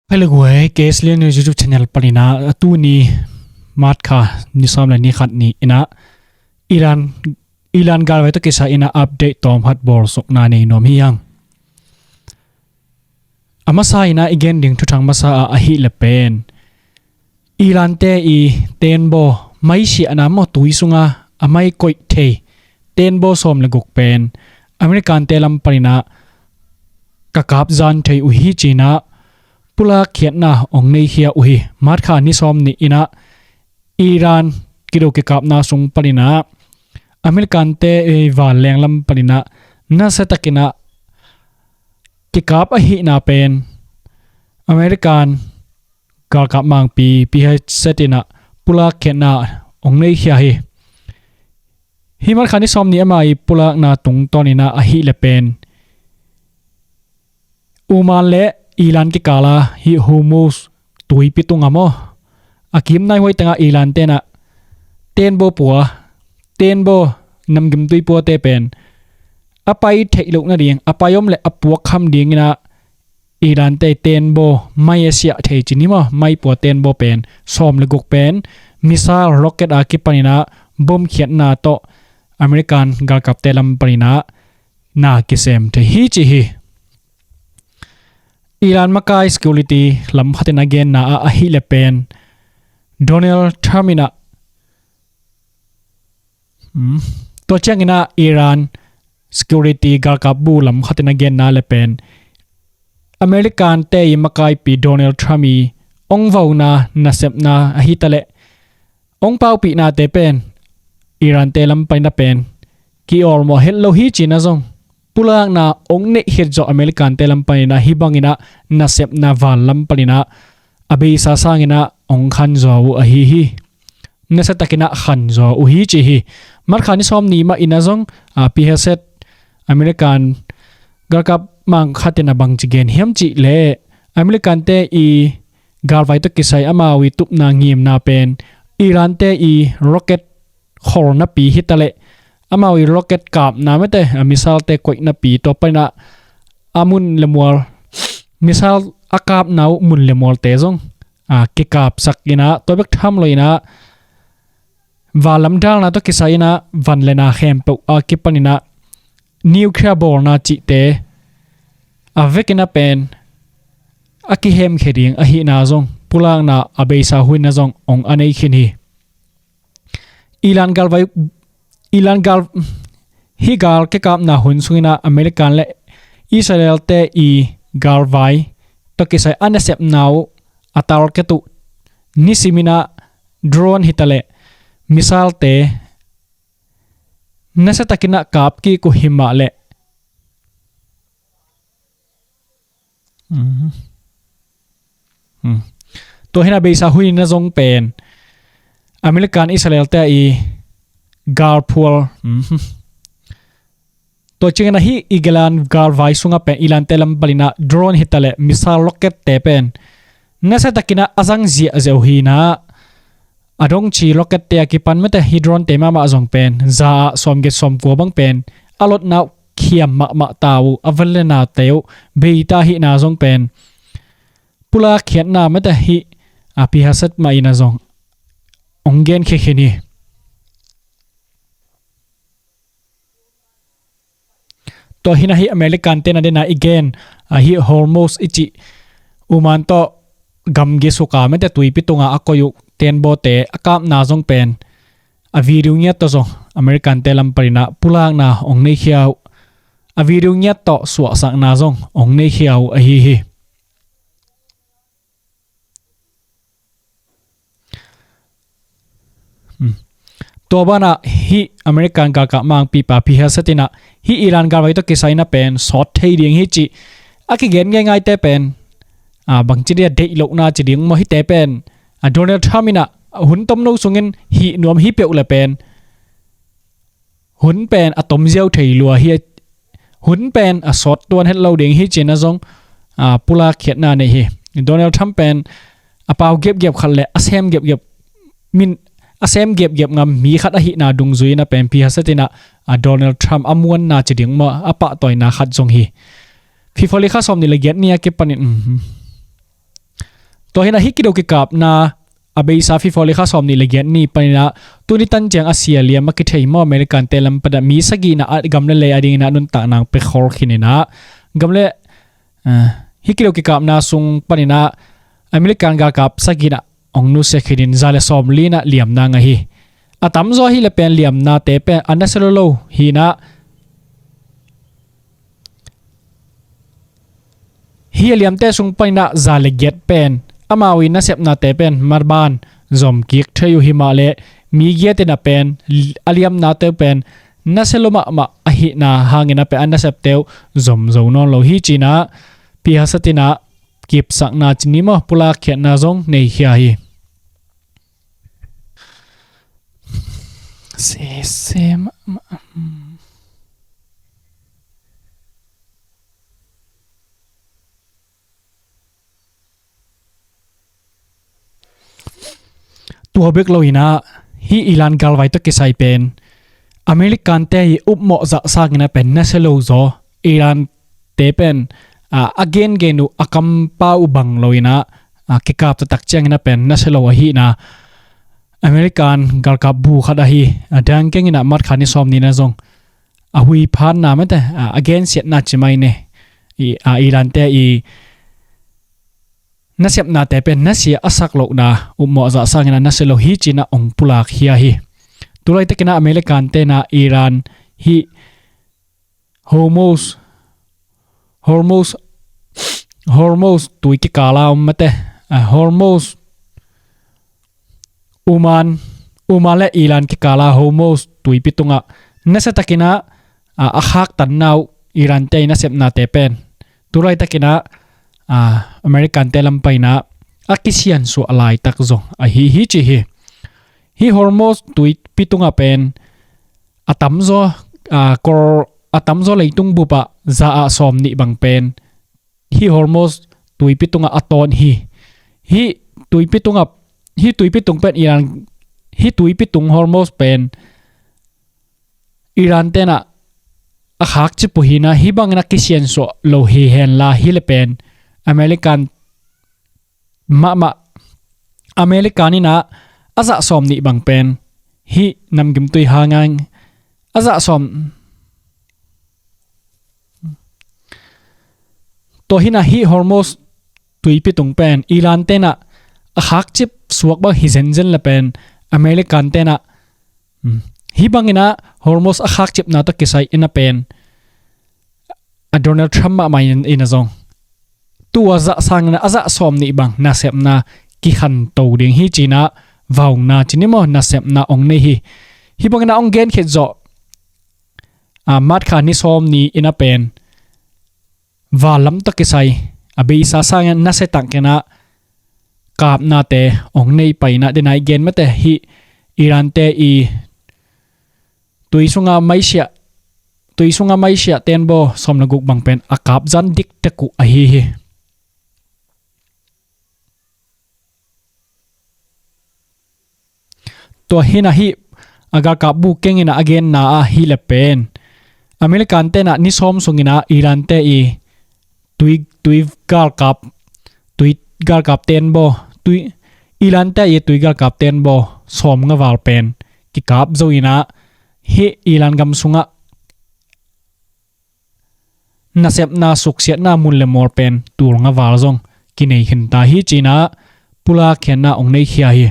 Pelagwe kslianchannel YouTube channel palina tu ni mat kha ni som la ni khat ni ina Iran galway to kisa ina update tom hat bor sok na nei nom hiang amasa ina again ding thuthang masa a hi le pen Iran te I tenbo mai si ana mo tuisunga amai koi the tenbo som le guk pen American telam palina kakap zan thei u hi china pula khiat na ong nei hia uhi mat kha ni som ni ina Iran kilo ke kap na sung palina American te wa lenglam palina na setakina ke kap a hi na pen American kal kap mang pi setina pula khiat na ong nei hia hi mat kha ni som ni amai pula na tung tonina a hi le pen uman le Ilan ki kala hi Hormuz tui pitung amo akim nai hoi tanga Ilan tena tenbo puwa tenbo namgam tui puwa te pen apai theiluk na ding apayom le apuak kham ding ina Ilan te tenbo mai asia thei chinima mai puwa tenbo pen som le guk pen missile rocket akipanina bom khiat na to American gal kap telam panina na kisem the hi chi hi Iran makai security lam khaten again na a hi le pen Donald Trump ina to changina Iran security gal kabu lam khaten again na le pen American te makai pi Donald Trump ong vauna na sepna a hi tale ong pau pi na te pen Iran te lam paina pen ki or mo hello hi china zong pulang na ong ne hirjo American telam panina hibangina na sep na van lam panina abe sa sangina ong khan zo a hi na sa takina khan zo u hi chi hi mar khani som ni ma ina zong a pi set American garkap mang khatina bang chigen hiam chi le American te galwai to kisai amawi tup na ngim na pen Iran te rocket khor na pi hitale amawi rocket kap na mate misal te koi na pi to paina amun lemwal misal akap nau mun lemwal te zong ke kap sakina to bek tham loina walam dal na to kisaina van lena khem pe akipanina nuclear bor na chi te avekina pen akihem kheding a hi na zong pulang na abeisa huina zong ong anei khini Ilan gal hi gal ke kap na hun sungina American le Israel te gal vai to kisai anesep now atar ke tu nisimina drone hitale misal te nasa takina kap ki ku himale to hina beisa hui na zong pen American Israel te gal phul to chingena hi igelan gal vai sunga pe Ilan telam balina drone hitale missile rocket te pen nasa takina azang zia azeu hi na adong chi rocket te akipan mete hi drone te ma azong pen za somge som ko bang pen alot na khiam ma taw avalena teu beita hi na zong pen pula khiat na mete hi api hasat ma ina zong ongen khe khini to hina hi American te na dena again hi Hormuz ichi uman to gamge suka mete tui pitunga akoyu tenbo te akap na zong pen a video nya to zo American telam parina pulang na ong nei hiau a video nya to suwa sak na zong ong nei hiau a hi to bana hi American ka mang pi pa pi hasatina hi Iran galwai to kisaina pen short thei ding hi chi aki gen ngai te pen bang chi de lo na chi ding mo hi te pen Donald Trump ina hun tom no sungin hi nuam hi pe ula pen hun pen atom zeu thei lua hi hun pen a short ton hello ding hi china zong pula khiat na nei hi Donald Trump pen apaw gep khalle asem gep min asem gep ngam mi khat a hi na dung zui na pen pi hasatina Donald Trump amuan na chiding ma apa toy na khat zong hi fifoli kha som ni le get nia ke panin to hina hikido ki kap na abei safi fole kha somni legian ni panina tuni tan chang asia liam ma ki thei mo american telam pada mi sagi na gamle le ading na nun ta nang pe khor khinina gamle hikido ki kap na sung panina american ga kap sagi na ongnu se khidin zale som lina liam na nga hi atam zo hi le pen liam na te pe anaselo hi na hi liam te sung panina zale get pen amawi na sep na te pen marban zom kik thayu himale mi ge te na pen aliam na te pen naseloma ma ahi na hangena pe anasep teu zom zo non lo hi china pi hasatina kip sak na chinimo pula khe na zong nei hia hi se tua bek loina hi ilan galwai to kisai pen american te upmo za sagna pen naselo zo iran te pen again genu akam pa ubang loina kikap to tak chang na pen naselo hi na american galka bu khada hi dang keng ina mat khani som ni na zong hui phan na mate again set na chimai ne iran te nasep na te pen nasia asak lo na ummo za sangina naselo hi china ong pulak hia hi tulai te kina american te na iran hi hormuz tuiki kala mate hormuz umale iran ki kala hormuz tui pitunga nasatakina akhak tan nau iran te nasep na te pen tulai te kina american telam paina akisian su alai tak zo hi chi hi hormuz tui pitunga pen atamzo leitung bupa za a som ni bang pen hi hormuz tui pitunga aton hi tui pitung pen iran hi tui pitung hormuz pen iran tena akhak chi puhina hi bangna kisian so lo hi hen la hi le pen Americanina aza som ni bang pen hi namgam tui hangang aza som to hina hi hormuz tui pitung pen ilan tena akhak chip suak ba hi zen la pen American tena hi bangina hormuz akhak chip na to kisai ina pen Donald Trump ma mai in azong tua za sangna aza som ni bang na sep na ki khan to ding hi china vaung na chinimo na sep na ong nei hi bangna ong gen khet zo mat kha ni som ni ina pen valam to kisai abe sa sang na se tak kena kap na te ong nei pai na denai gen mate hi iran te tuisunga maisha tenbo somna guk bang pen akap zan dik taku ahi to hina hi aga kabu kengina again na hi le pen american te na ni som sungina iran te tui gal kap tenbo tui iran te tui gal kap tenbo som nga wal pen ki kap zoina hi iran gam sunga nasep na suksiat na mun le mor pen tur nga wal zong kinei hin ta hi china pula khenna ong nei khia hi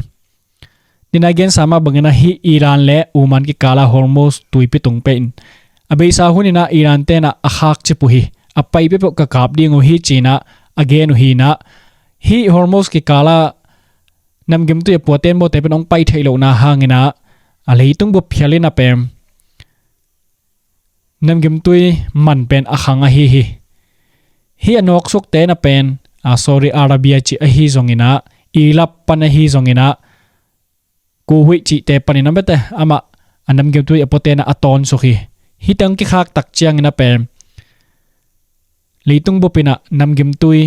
dina gen sama bangena hi iran le uman ki kala hormuz tui pitung pen abe sa hunina iran te na akhak chipu hi apai pe ka kap ding hi china again hi na hi hormuz ki kala namgem tu poten bo te pen ong pai thailo na hangena aleitung bo phialina pem namgem tui man pen akhanga hi anok suk te na pen sorry arabia chi hi zongina ilap pan hi zongina ku hui chi te panina bete ama namgem tui apotena aton sokhi hi tang ki khak tak chiang na pen leitung bo pina namgem tui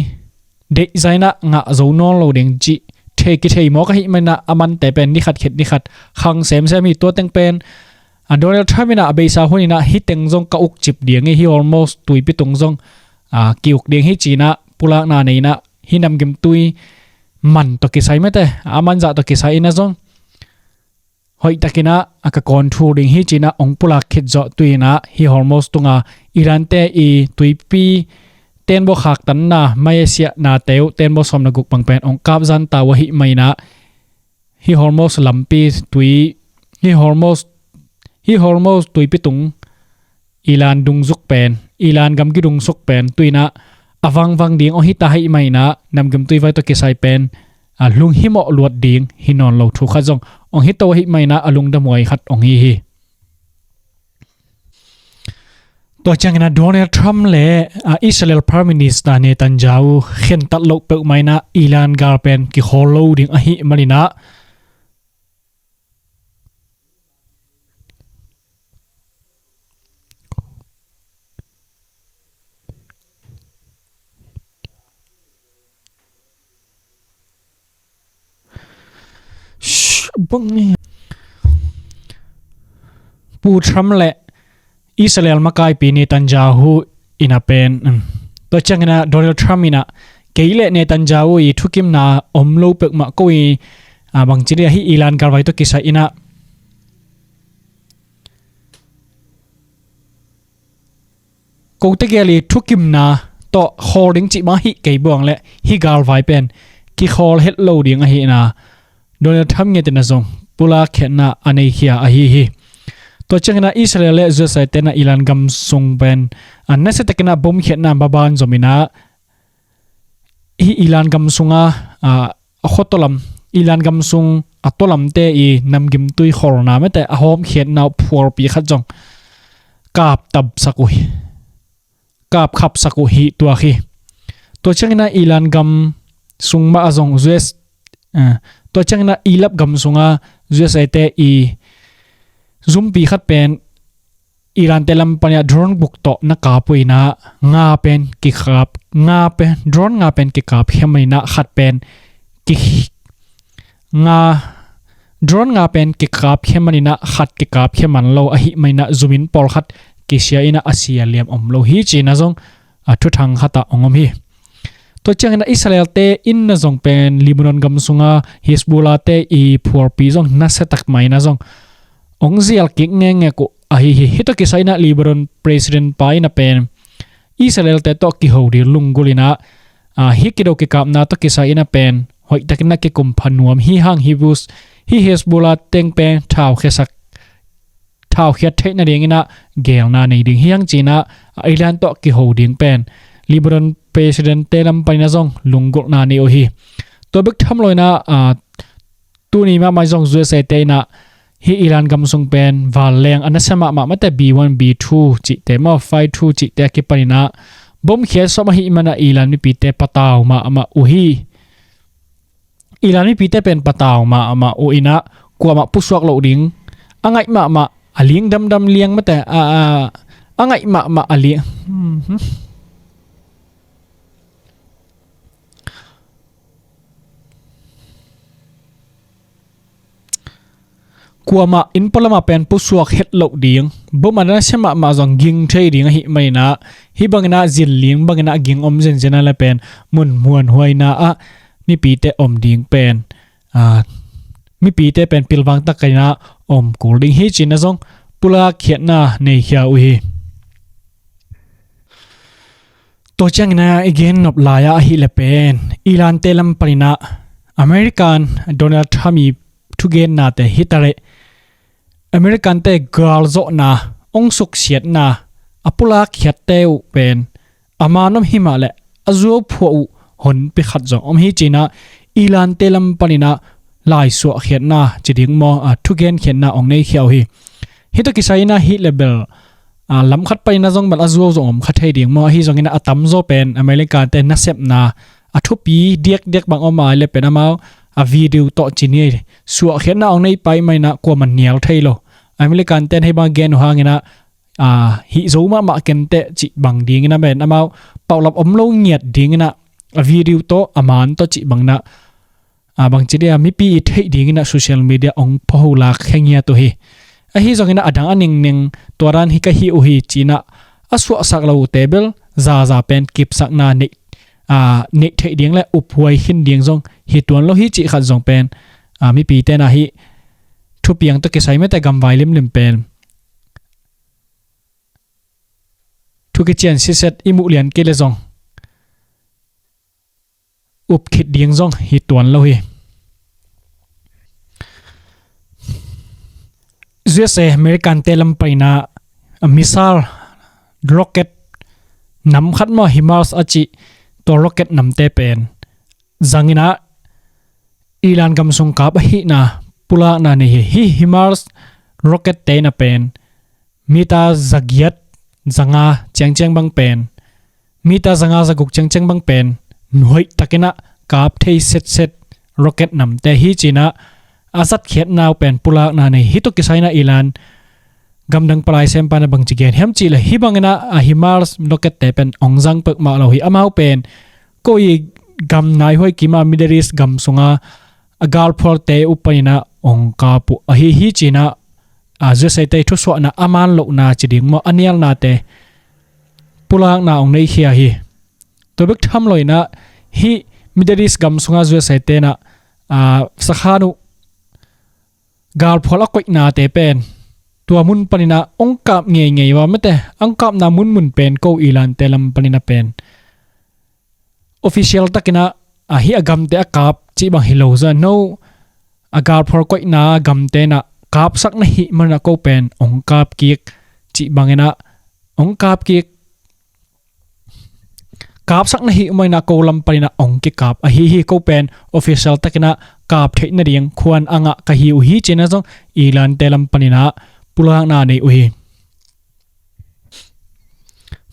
de zaina nga zo non lo ding chi the ki thei mo ka hi mana aman te pen ni khat khang sem mi to teng pen Donald Trump ina abesa hunina hiteng zong ka uk chip diang hi almost tui pitung zong kiuk diang hi china pulak na neina hinam gem tui มันตกิไซไม่แต่มันจะตกิไซนะจงหอยตะกินะอากาศอนทูริงฮิจีนะองปุลาคิดจอตุยนะฮิฮอร์โมสตุงาอิรันเตอีตุยปีเต้นบ่ขักตันนะไม่เสียนาเตวเต้นบ่สมนกุกบังเป็นองกาบจันตาวะหิไม่นะฮิฮอร์โมสลัมปีตุยฮิฮอร์โมสตุยปิตุงอีลานดุงซุกเป็นอีลานกำกิดุงซุกเป็นตุยนะอวังวังดิ่งอหิตาหิไม่นะนำกำตุยไว้ตกิไซเป็นลุงหิมอลวดดิ่งหินอนเราถูกขัดจงองฮิตตัวหิไม่นะลุงดมวยขัดองฮิตัวจังนะโดนัลด์ทรัมป์เล่อิสราเอลพรีเมียร์มินิสเตอร์เนตันยาฮูเข็นตัดลกเปิกไม่นะอีลานกาเป็นกิโคโลดิ่งอหิมาลินะบังนี่ผู้ทรัมป์เล่อิสราเอลมาไกปีเนตันยาฮูอินาเป็นตัวจังนะโดนัลด์ทรัมป์อินะเกย์เล่เนตันยาฮูอีทุกิมนาอมโลเปกมาโกยบางจีเรียฮีอีลานการไว้ตัวกิสาอินะกูตะเกียลีทุกิมนาต่อคอลิงจิมาฮีเกย์บวงเล่ฮีการไว้เป็นกิคอลเฮดโลดิ่งอหินาโดนัลด์ทรัมป์เงตินะซงปุลาเขนะอันเอคียอหิตัวจังนะอิสราเอลจะใส่เตนะอีลานกำทรงเป็นอันนั้นจะตะกินะบ่มเขนะบาบานจอมินะอีลานกำทรงขอตลัมอีลานกำทรงตลัมเตอีนำกิมตุยขอรนาไม่แต่หอมเขนะพัวปีขัดจงกาบตับสักุยกาบขับสักุหิตัวขี้ตัวจังนะอีลานกำทรงมาจงเจสตัวจังนะอีลับกำทรงเจสไอเตอีซุมปีขัดเป็นอิรันเตลัมปัญญาดรอนบุกโตนักกาปุยนะงาเป็นกิขับงาเป็นดรอนงาเป็นกิขับเฮมินะขัดเป็นกิงาดรอนงาเป็นกิขับเฮมินะขัดกิขับเฮมันโลอหิไม่นะซุมินปอลขัดกิเชียอินะอาเซียเลียมอมโลฮีจีนะจงทุทังขัดองอมฮีตัวจังนะอิสราเอลเตอินนะจงเป็นลิบานอนกำสุงาฮิสบูลาเตอีพัวปีจงนัสตักไม่นะจงองเซียลกิกเงงกูฮิตกิไซนะลิบรอนประธานไปนะเป็นอิสราเอลแต่ตกิโฮดิลุงกุลินะฮิกิโดกิกับนาตกิไซนะเป็นหอยตะกินักกิกุมพันนวมฮิฮังฮิบุสฮิเฮสบูลาเต็งเป็นท้าวเขสักท้าวเขตเทนะเดียงนะเกลนาในดิ่งฮิฮังจีนะไอแลนด์ตกิโฮดิงเป็นลิบรอนประธานเตลัมไปนะจงลุงกุนาในโอฮีตัวบิ๊กทำลอยนะตัวนี้มาไม่จงจุดเสตนะฮีอิรันกำทรงเป็นวาเลงอันนั้นสมัครมาแต่ B1 B2 จิเตมาไฟ2จิเตกิปนินะบ่มเขียนสมัยฮิมันอิรันมีปีเตปะตาวมาอุฮีอิรันมีปีเตเป็นปะตาวมาอุอินะกว่ามาปุสวกโลดิงอังไงมาอลิงดำเลียงมาแต่อังไงมาอลิงกว่ามาอินพลมาเป็นผู้สวกเฮ็ดเหล่าดิ่งบ่มันน่ะเสมาจงยิงเทดิ่งหิไม่นะฮิบังนะจินเลี้ยงบังนะกิงอมเจนนะละเป็นมุนมวนหวยนะมีปีเตอมดิ่งเป็นมีปีเตเป็นปิลวังตะกันนะอมกูดิ่งฮิจินะจงปุลาเขียนนะในเขียวอุตัวจังนะอีกเงินนบลายฮิเลเป็นอิรันเตลัมปรินะอเมริกันโดนัลด์ทรัมป์ทุกเงินนาแต่ฮิตาเรอเมริกันเตะกาลโซนาองสุกเสียดนาอปุลาเขียดเตวเป็นอามานอมหิมาเลอจูพัวหนไปขัดจงอมฮิจีนะอีลานเตลัมปนินะลายสวเขียดนาจะดิ้งมอทุกเกนเขียนนาองในเขียวฮิตกิไซนะฮิเลเบลลำขัดไปนะจงบัดอจูจงอมขัดให้ดิ้งมอฮิจงอินะอัตัมโซเป็นอเมริกันเตนัสเซปนาทุปีเดียกบางอมาเลเป็นอมาวิดีโอต่อจีนี่สัวเขียนนาองในไปไม่นะกว่ามันเหนียวไทยโลอเมริกันเต้นให้บางเกนหัวเงินะฮิโซมาเกนเตจิบางดีเงินะเป็นอามาเป่าลับอมโลเงียดดีเงินะวิดีโอต่ออามันต่อจิบางนะบางจีเดียมีปีเทดีเงินะโซเชียลมีเดียองพหูลักแข่งเงียตัวฮิจงเงินะอดังอันนิงตัวรันฮิกะฮิอุฮิจีนะอสวะสักเราเทเบิลซาเป็นกิบสักนานิ เนเทเดียงและอุบหวยหินเดียงซงฮิตวนโลหิจิขัดซงเป็นมีปีเตนะฮิทุบยังตะกิใส่ไม่แต่กำไว้ลิมเป็นทุกเจียนสิเซตอิมุเลียนเกลซงอุบขิดเดียงซงฮิตวนโลหิUSA อเมริกันเตลัมไปนะมิสไซล์ร็อกเก็ตนำขัดมาฮิมาร์สอจิตัวร็อกเก็ตนำเตเป็นจังอินะอิหร่านกำสงกับฮินะปุลานาเนฮิมาร์สร็อกเก็ตเตนะเป็นมีตาจักยัดจังอาเจียงบังเป็นมีตาจังอาจักุกเจียงบังเป็นหน่วยตะกินะกับเทเซตร็อกเก็ตนำเตฮิจีนะอาสัตเขียนนาวเป็นปุลานาเนฮิตุกิไซนะอิหร่านกำดังปลายเซมปานะบังจิเกนเฮมจีเลยฮิบังนะฮิมาร์สร็อกเก็ตเตเป็นองจังเปิกมาเราฮิอามาเป็นก็อีกำนายห้อยกิมามิเดริสกำสงากาลพอลเตอุปนินะองกาปุฮิจีนะจะใส่เตทุสวนะอามันโลนาจิดิงมาอันยัลนาเตปุลานาองในเขียฮีตัวบิกทำลอยนะฮิมิเดริสกำสงาจะใส่เตนะสักฮานุกาลพอลก็อีนาเตเป็นตัวมุนปนินะองกับเงยว่าไม่แต่องกับนามุนเป็นก็อีหลันเตลัมปนินะเป็นofficial ตักนะฮิอากำเตอกับจีบังฮิโลซะโนอากาลพอลก็อีนากำเตนะกับสักนะฮิมันก็เป็นองกับกิกจีบังนะองกับกิกกับสักนะฮิมันนะก็ลัมปนินะองกิกับฮิก็เป็น official ตักนะกับเทนเรียงควรอ่างกะฮิอุฮิเจนะซงอีหลันเตลัมปนินะปุลานาในอุย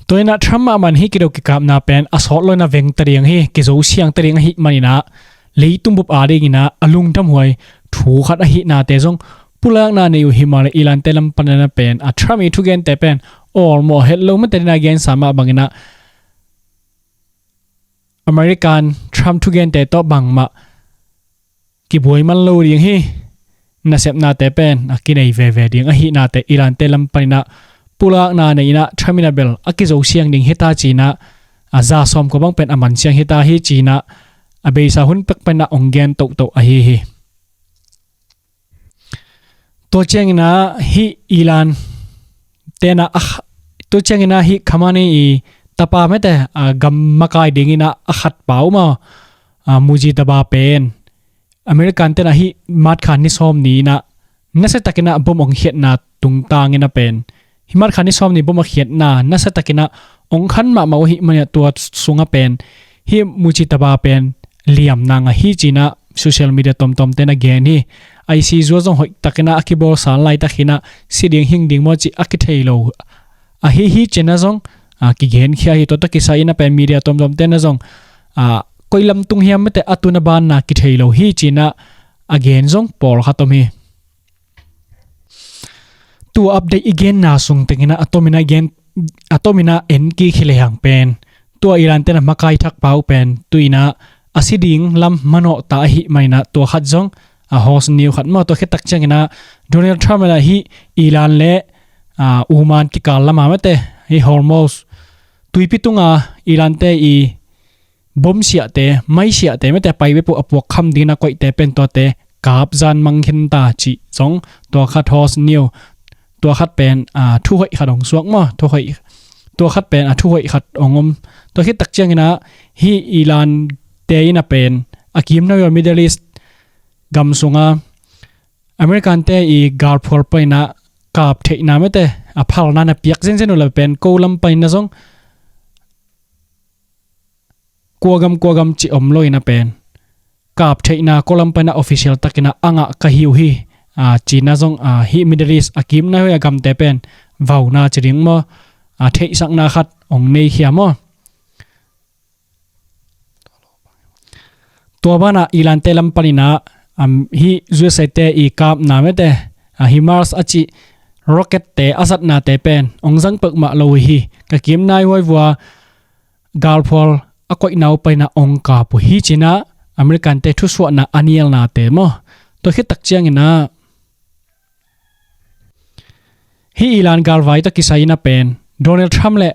ตัวนั้นทรัมป์มันฮิกิโดกิกับนาเป็นอสอลอยนาเวงตรียงฮิกิโซเซียงตรียงฮิมันนะเลยตุ้มบุบอาเดกินะอลุงทำหวยถูกขัดฮินาเตซงปุลานาในอุฮิมาเลอีลันเตลัมปันนาเป็นทรัมป์อีทุกเกนเตเป็นออลโมเฮลโลมันเตนาเกนสามารถบังนะอเมริกันทรัมป์ทุกเกนเตโตบังมากิบวยมันโลเรียงฮินาเซปนาเตเป็นกินไอเวเดียงฮินาเตอีลันเตลัมปันนาปุลานาในนะทรัมมินาเบลอากิโซเซียงดิงฮิตาจีนะซาซอมก็บังเป็นอามันเซียงฮิตาฮิจีนะเบย์ซาหุนเป็กเป็นนะองเกนโตโตฮิตัวเจงนะฮิอีลานเตนะตัวเจงนะฮิขมานีตาปาไม่แต่กัมมาไกดิงนะขัดเปล่ามามูจิตาบาเป็นอเมริกันเตนะฮิมัดขันนิสอมนี้นะนั่นสิตะกินะบ่มองเขียนนะตุงตางนะเป็นฮิมัดขันนิสอมนี้บ่มาเขียนนะนั่นสิตะกินะองขันมาฮิมันตัวสุงเป็นฮิมูจิตาบาเป็นเลียมนางฮิจีนะโซเชียลมีเดียตอมเตนะเกนฮิไอซีซัวจงหอยตะกินะอคิบอลสารไลตะกินะสิเดียงหิงดิงมอจิอคิเทโลฮิเจนะจงกิเกนขี้ฮิตัวตะกิสายนะเป็นมีเดียตอมเตนะจงก็ลำตุงเฮียมไม่แต่อตุนบานนะกิเทโลฮิจีนะอเกนจงปอลขัดตมฮิตัวอัปเดตอีเกนนาสุงตะกินะอตมินะเกนอตมินะเอ็นกีขิเลหังเป็นตัวอิรันเตนะมาไกทักเปาเป็นตุยนะอาศิดิงลำมโนตาหิไม่นะตัวขัดจงฮอสนิวขัดมาตัวเขตักจังนะโดนัลด์ทรัมป์นะฮิอิรันเล่อูมานกิกาลมาไม่เตฮิฮอร์โมสตุยพิตุงอิรันเตอีบอมเสียเตไม่เสียเตไม่แต่ไปเวปุอปวกคำดีนะก็อิเตเป็นตัวเตกาบจานมังเห็นตาจิจงตัวขัดฮอสนิวตัวขัดเป็นทุกข์ขัดองสวกมาทุกข์ตัวขัดเป็นทุกข์ขัดองมตัวเขตักจังนะฮิอิรันเตยนะเป็นอากิมนาวิมิดเดิลอีสต์กัมสุงอเมริกันเตอีกาลพอลไปนะกับเทนาไม่เตอพัลนานะเปียกเส้นๆเลยเป็นโกลัมไปนะซงกัวกำจิอมลอยนะเป็นกับเทนาโกลัมไปนะออฟฟิเชียลตักนะอ่างกะฮิวฮีจีนะซงฮิมิดเดิลอีสต์อากิมนาวิกัมเตเป็นวาวนาจิริงมั้เทสักนาขัดองเนยเขียมั้ตัวบ้านอิลันเตลัมปนินะฮิจูเซเตอีกาบนาเมเตฮิมาร์สอจิร็อกเก็ตเตอาสัตนาเตเป็นองจังเปิกมาโลฮีกะกิมนายไว้ว่ากาลพอลอคอยนาวไปนะองกาปุฮิจินะอเมริกันเตทุสวนะอันเยลนาเตมอตัวคิดตักเจียงนะฮิอิลันกาลไว้ตะกิไซนะเป็นโดนัลด์ทรัมป์เล่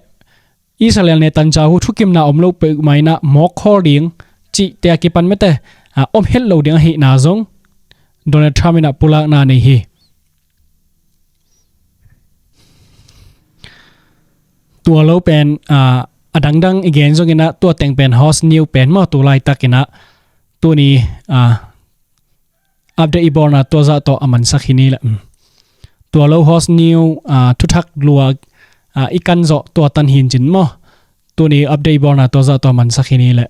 Israel ne tanjahu thukim na omlo pe maina mock holding chi te ki pan mete om hel lo ding hi na zong Donald Trump na pulak na nei hi tua lo pen adangdang again zong ina tua teng pen house new pen mo tu lai takina tu ni update iborna to za to aman sakhini la tua lo house new thuthak lua ikan zo to tan hin jin mo tu ni update iborna to za to man sakhini la